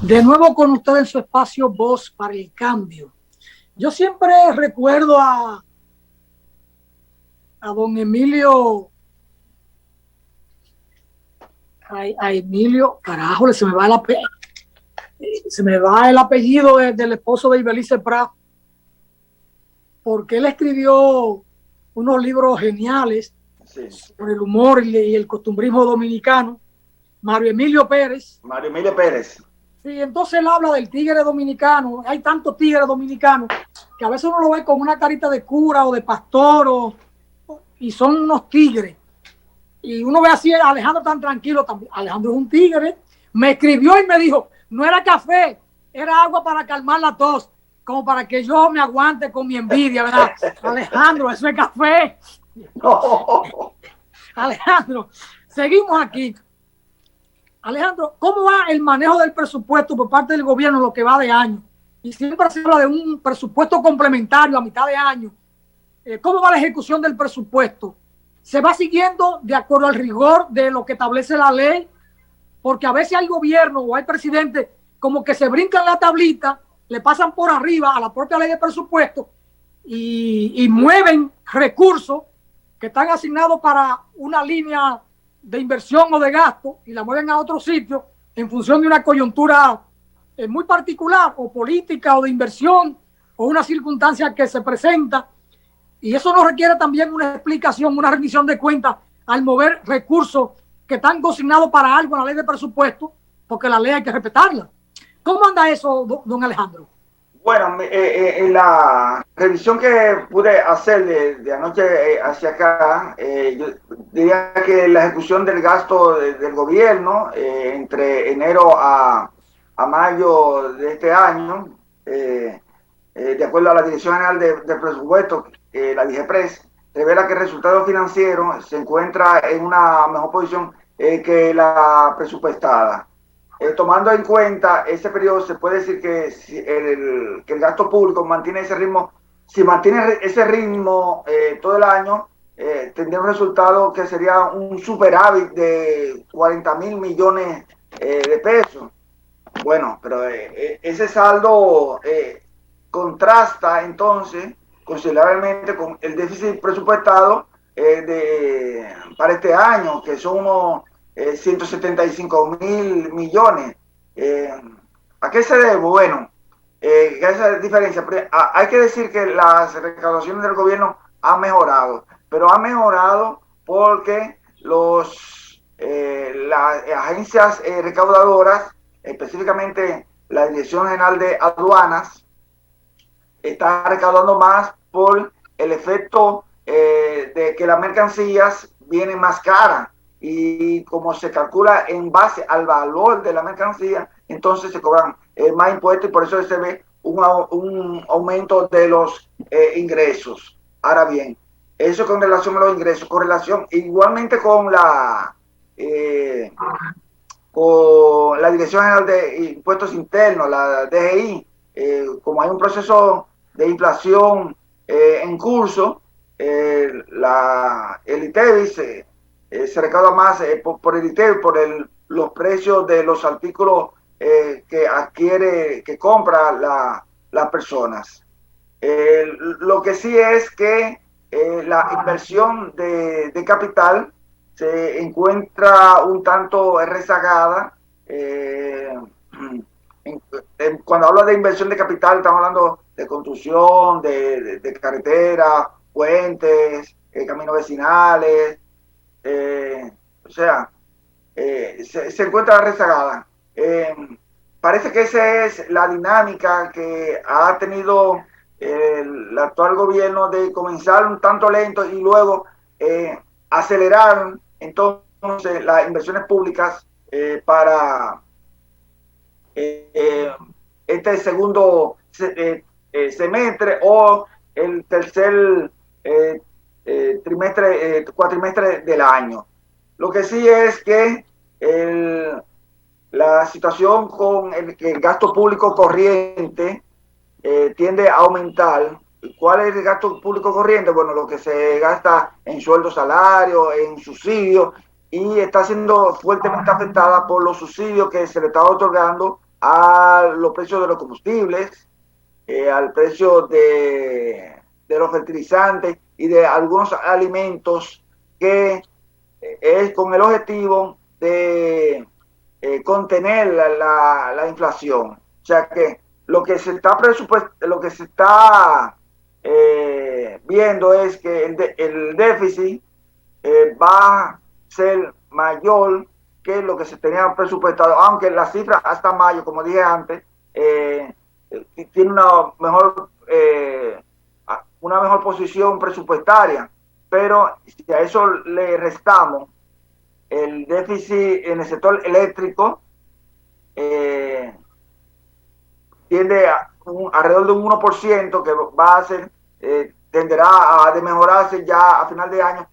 De nuevo con usted en su espacio Voz para el Cambio. Yo siempre recuerdo a don Emilio, a Emilio, carajo, se me va el apellido del esposo de Ibelice Prat, porque él escribió unos libros geniales sobre el humor y el costumbrismo dominicano. Mario Emilio Pérez. Mario Emilio Pérez. Sí, entonces él habla del tigre dominicano. Hay tantos tigres dominicanos que a veces uno lo ve con una carita de cura o de pastor y son unos tigres. Y uno ve así a Alejandro tan tranquilo también. Alejandro es un tigre. Me escribió y me dijo, no era café, era agua para calmar la tos, como para que yo me aguante con mi envidia, ¿verdad? Alejandro, eso es café. No. Alejandro, seguimos aquí. Alejandro, ¿cómo va el manejo del presupuesto por parte del gobierno en lo que va de año? Y siempre se habla de un presupuesto complementario a mitad de año. ¿Cómo va la ejecución del presupuesto? ¿Se va siguiendo de acuerdo al rigor de lo que establece la ley? Porque a veces hay gobierno o hay presidentes como que se brincan la tablita, le pasan por arriba a la propia ley de presupuesto y mueven recursos que están asignados para una línea de inversión o de gasto y la mueven a otro sitio en función de una coyuntura muy particular o política o de inversión o una circunstancia que se presenta, y eso nos requiere también una explicación, una rendición de cuentas al mover recursos que están consignados para algo en la ley de presupuesto, porque la ley hay que respetarla. ¿Cómo anda eso, don Alejandro? Bueno, en la revisión que pude hacer de anoche hacia acá, yo diría que la ejecución del gasto del gobierno entre enero a mayo de este año, de acuerdo a la Dirección General de Presupuesto, la DIGEPRES, revela que el resultado financiero se encuentra en una mejor posición que la presupuestada. Tomando en cuenta ese periodo, se puede decir que que el gasto público mantiene ese ritmo. Si mantiene ese ritmo todo el año, tendría un resultado que sería un superávit de 40.000 millones de pesos. Bueno, pero ese saldo contrasta entonces considerablemente con el déficit presupuestado para este año, que son unos 175.000 millones. ¿A qué se debe? Bueno, esa diferencia. Hay que decir que las recaudaciones del gobierno han mejorado, pero han mejorado porque las agencias recaudadoras, específicamente la Dirección General de Aduanas, está recaudando más por el efecto de que las mercancías vienen más caras, y como se calcula en base al valor de la mercancía, entonces se cobran más impuestos, y por eso se ve un aumento de los ingresos. Ahora bien, eso con relación a los ingresos, con relación igualmente con la Dirección General de Impuestos Internos, la DGI, como hay un proceso de inflación en curso, el ITEVI se recauda más por el ITEVI, por los precios de los artículos que compra las personas. Lo que sí es que la inversión de capital se encuentra un tanto rezagada. Cuando hablo de inversión de capital, estamos hablando de construcción, de carreteras, puentes, caminos vecinales, o sea, se encuentra rezagada. Parece que esa es la dinámica que ha tenido el actual gobierno, de comenzar un tanto lento y luego acelerar entonces las inversiones públicas para este segundo semestre o el tercer cuatrimestre del año. Lo que sí es que la situación con el gasto público corriente tiende a aumentar. ¿Cuál es el gasto público corriente? Bueno, lo que se gasta en sueldos, salarios, en subsidios, y está siendo fuertemente afectada por los subsidios que se le está otorgando a los precios de los combustibles, al precio de los fertilizantes y de algunos alimentos que es con el objetivo de contener la inflación. O sea que lo que se está viendo es que el déficit va a ser mayor que lo que se tenía presupuestado, aunque la cifra hasta mayo, como dije antes, tiene una mejor posición presupuestaria, pero si a eso le restamos el déficit en el sector eléctrico, tiende alrededor de un 1%, que va a ser, tenderá a mejorarse ya a final de año,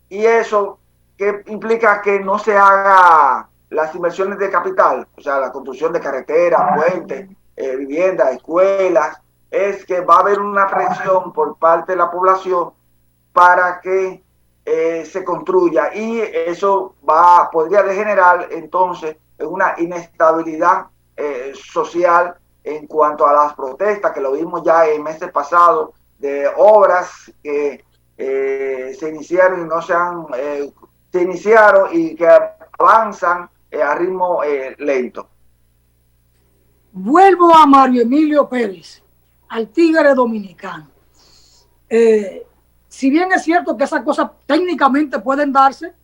y eso que implica que no se haga las inversiones de capital, o sea, la construcción de carreteras, puentes, viviendas, escuelas, es que va a haber una presión por parte de la población para que se construya, y eso podría degenerar entonces en una inestabilidad social en cuanto a las protestas, que lo vimos ya en meses pasados, de obras que se iniciaron y no se iniciaron y que avanzan a ritmo lento. Vuelvo a Mario Emilio Pérez, al tigre dominicano. Si bien es cierto que esas cosas técnicamente pueden darse,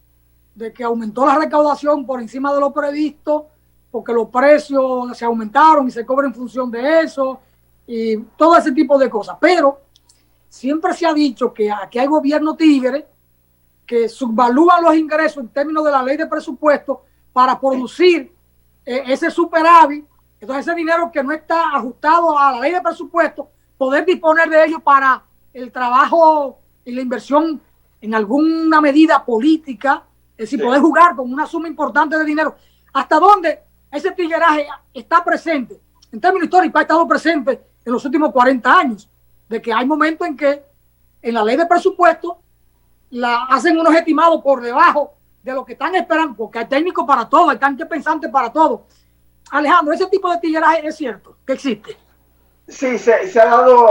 de que aumentó la recaudación por encima de lo previsto, porque los precios se aumentaron y se cobra en función de eso, y todo ese tipo de cosas. Pero siempre se ha dicho que aquí hay gobierno tigre que subvalúan los ingresos en términos de la ley de presupuesto para producir ese superávit. Entonces, ese dinero que no está ajustado a la ley de presupuesto, poder disponer de ello para el trabajo y la inversión en alguna medida política, es decir, poder jugar con una suma importante de dinero. ¿Hasta dónde ese tigueraje está presente? En términos históricos, ha estado presente en los últimos 40 años, de que hay momentos en que en la ley de presupuesto la hacen unos estimados por debajo de lo que están esperando, porque hay técnicos para todo, hay tanques pensantes para todo. Alejandro, ese tipo de tigueraje es cierto que existe. Sí, se ha dado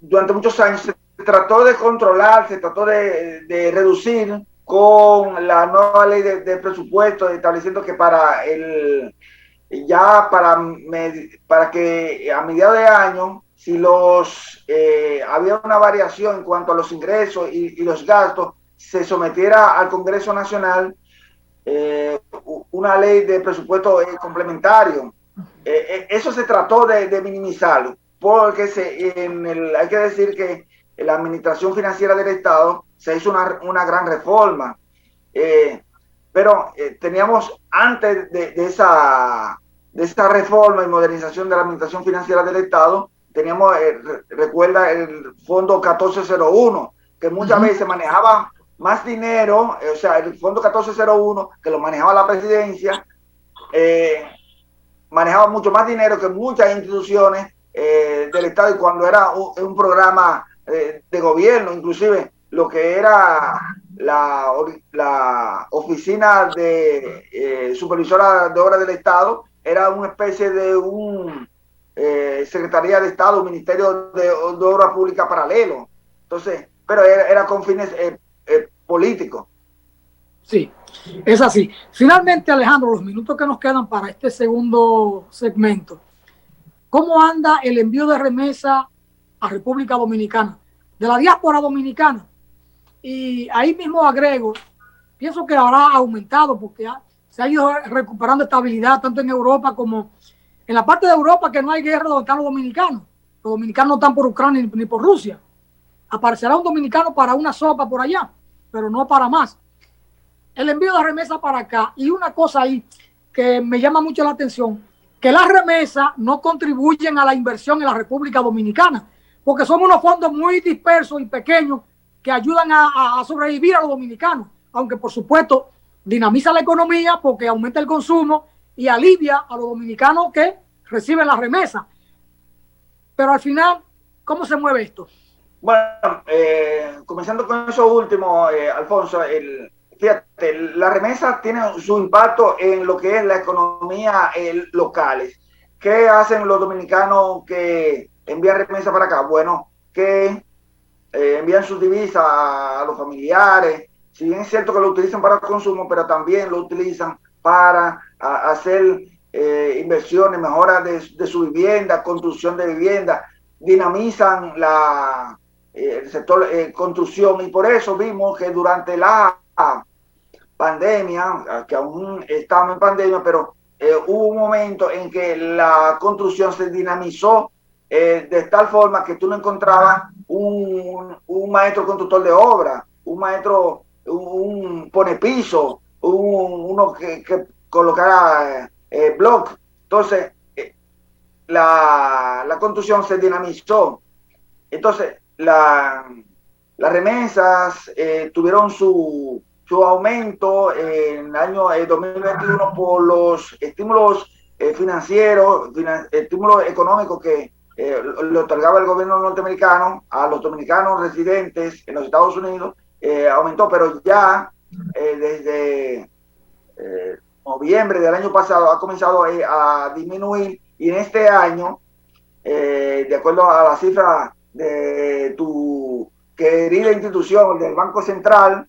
durante muchos años. Se trató de controlar, se trató de reducir con la nueva ley de presupuesto, estableciendo que para que a mediados de año, si había una variación en cuanto a los ingresos y los gastos, se sometiera al Congreso Nacional una ley de presupuesto complementario. Eso se trató de minimizarlo, porque hay que decir que en la administración financiera del Estado se hizo una gran reforma, pero teníamos antes de esa reforma y modernización de la administración financiera del Estado, teníamos, recuerda, el Fondo 1401, que muchas veces manejaba más dinero, o sea, el Fondo 1401, que lo manejaba la presidencia, manejaba mucho más dinero que muchas instituciones del Estado, y cuando era un programa de gobierno, inclusive lo que era la oficina de supervisora de obras del Estado era una especie de un Secretaría de Estado, un Ministerio de Obras Públicas paralelo. Entonces, pero era con fines políticos. Sí, es así. Finalmente, Alejandro, los minutos que nos quedan para este segundo segmento, ¿cómo anda el envío de remesa a República Dominicana, de la diáspora dominicana? Y ahí mismo agrego, pienso que habrá aumentado porque se ha ido recuperando estabilidad tanto en Europa como en la parte de Europa, que no hay guerra donde están los dominicanos. Los dominicanos no están por Ucrania ni por Rusia. Aparecerá un dominicano para una sopa por allá, pero no para más. El envío de remesa para acá, y una cosa ahí que me llama mucho la atención, que las remesas no contribuyen a la inversión en la República Dominicana, porque son unos fondos muy dispersos y pequeños que ayudan a sobrevivir a los dominicanos, aunque por supuesto dinamiza la economía porque aumenta el consumo y alivia a los dominicanos que reciben la remesa. Pero al final, ¿cómo se mueve esto? Bueno, comenzando con eso último, Alfonso, fíjate, las remesas tienen su impacto en lo que es la economía locales. ¿qué hacen los dominicanos que envían remesas para acá? Bueno, que envían sus divisas a los familiares. Si bien es cierto que lo utilizan para consumo, pero también lo utilizan para hacer inversiones, mejoras de su vivienda, construcción de vivienda, dinamizan el sector construcción, y por eso vimos que durante la pandemia, que aún estamos en pandemia, pero hubo un momento en que la construcción se dinamizó de tal forma que tú no encontrabas un maestro constructor de obra, un maestro, un pone piso, uno que colocara block. Entonces, la construcción se dinamizó. Entonces, las remesas tuvieron su aumento en el año 2021 por los estímulos financieros, estímulos económicos que le otorgaba el gobierno norteamericano a los dominicanos residentes en los Estados Unidos. Aumentó, pero ya desde noviembre del año pasado ha comenzado a disminuir, y en este año, de acuerdo a la cifra de tu querida institución del Banco Central,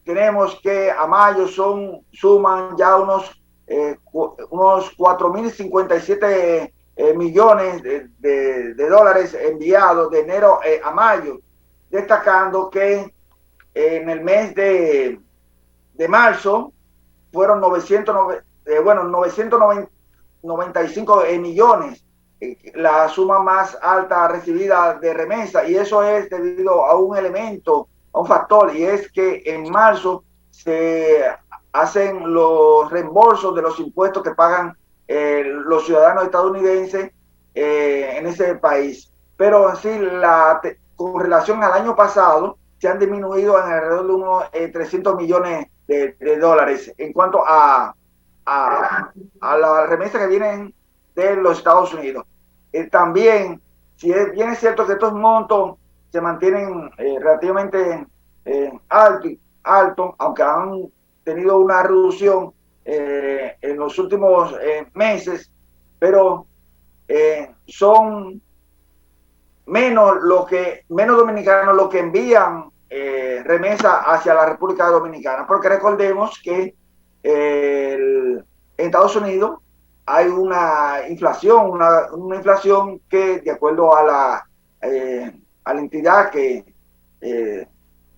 tenemos que a mayo suman ya unos 4.057 millones de dólares enviados de enero a mayo, destacando que en el mes de marzo fueron 995 millones, la suma más alta recibida de remesa, y eso es debido a un elemento, a un factor, y es que en marzo se hacen los reembolsos de los impuestos que pagan los ciudadanos estadounidenses en ese país. Pero así, con relación al año pasado, se han disminuido en alrededor de unos 300 millones de dólares en cuanto a las remesas que vienen de los Estados Unidos. También, si bien es cierto que estos montos se mantienen relativamente altos, aunque han tenido una reducción en los últimos meses, pero son menos dominicanos los que envían remesa hacia la República Dominicana, porque recordemos que en Estados Unidos hay una inflación, una inflación que, de acuerdo a la entidad que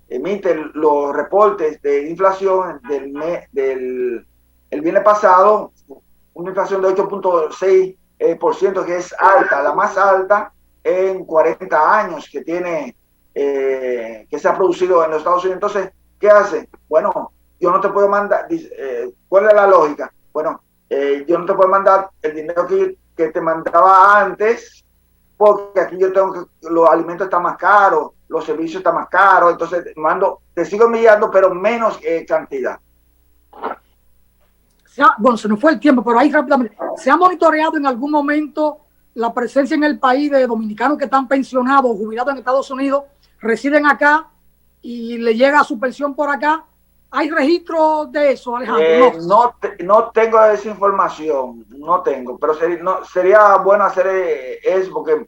emite los reportes de inflación el viernes pasado, una inflación de 8.6%, que es alta, la más alta en 40 años que tiene, que se ha producido en los Estados Unidos. Entonces, ¿qué hace? Bueno, yo no te puedo mandar, ¿cuál es la lógica? Bueno, yo no te puedo mandar el dinero que te mandaba antes, porque aquí yo tengo que, los alimentos están más caros, los servicios están más caros, entonces te sigo enviando, pero menos cantidad. Bueno, se nos fue el tiempo, pero ahí rápidamente, ¿se ha monitoreado en algún momento la presencia en el país de dominicanos que están pensionados o jubilados en Estados Unidos, residen acá y le llega su pensión por acá? ¿Hay registro de eso, Alejandro? No tengo esa información, no tengo, pero sería bueno hacer eso, porque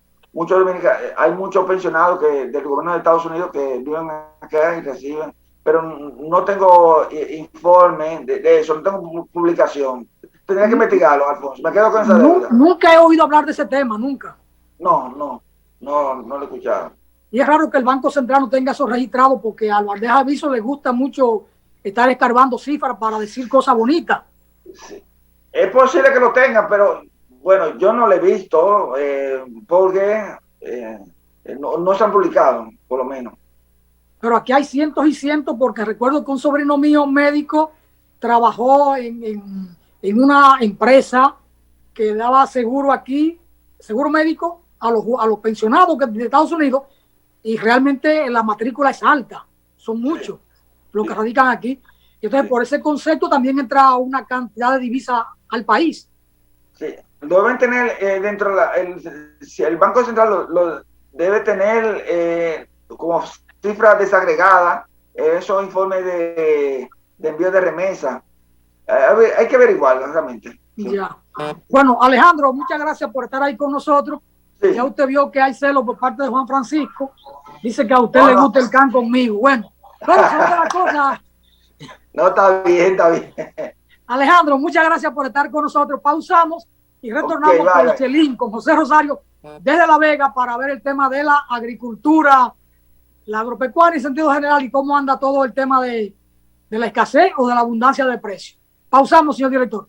hay muchos pensionados del gobierno de Estados Unidos que viven acá y reciben, pero no tengo informe de eso, no tengo publicación. Tendría que investigarlo, Alfonso. Me quedo con esa deuda. Nunca he oído hablar de ese tema, nunca. No lo he escuchado. Y es raro que el Banco Central no tenga eso registrado, porque a Valdés Aviso le gusta mucho estar escarbando cifras para decir cosas bonitas. Sí. Es posible que lo tengan, pero bueno, yo no lo he visto porque no se han publicado, por lo menos. Pero aquí hay cientos y cientos, porque recuerdo que un sobrino mío médico trabajó en una empresa que daba seguro aquí, seguro médico a los pensionados de Estados Unidos, y realmente la matrícula es alta, son muchos los que radican aquí. Entonces, por ese concepto también entra una cantidad de divisas al país. Sí, deben tener el Banco Central lo debe tener como cifras desagregadas, esos informes de envío de remesa. Hay que averiguarlo realmente. Ya. Bueno, Alejandro, muchas gracias por estar ahí con nosotros. Sí. Ya usted vio que hay celos por parte de Juan Francisco. Dice que a usted No, le no. gusta el can conmigo. Bueno, pero son de las cosas. No, está bien, está bien. Alejandro, muchas gracias por estar con nosotros. Pausamos y retornamos Okay, con vale. Chelín, con José Rosario, desde La Vega, para ver el tema de la agricultura, la agropecuaria en sentido general y cómo anda todo el tema de la escasez o de la abundancia de precios. Pausamos, señor director.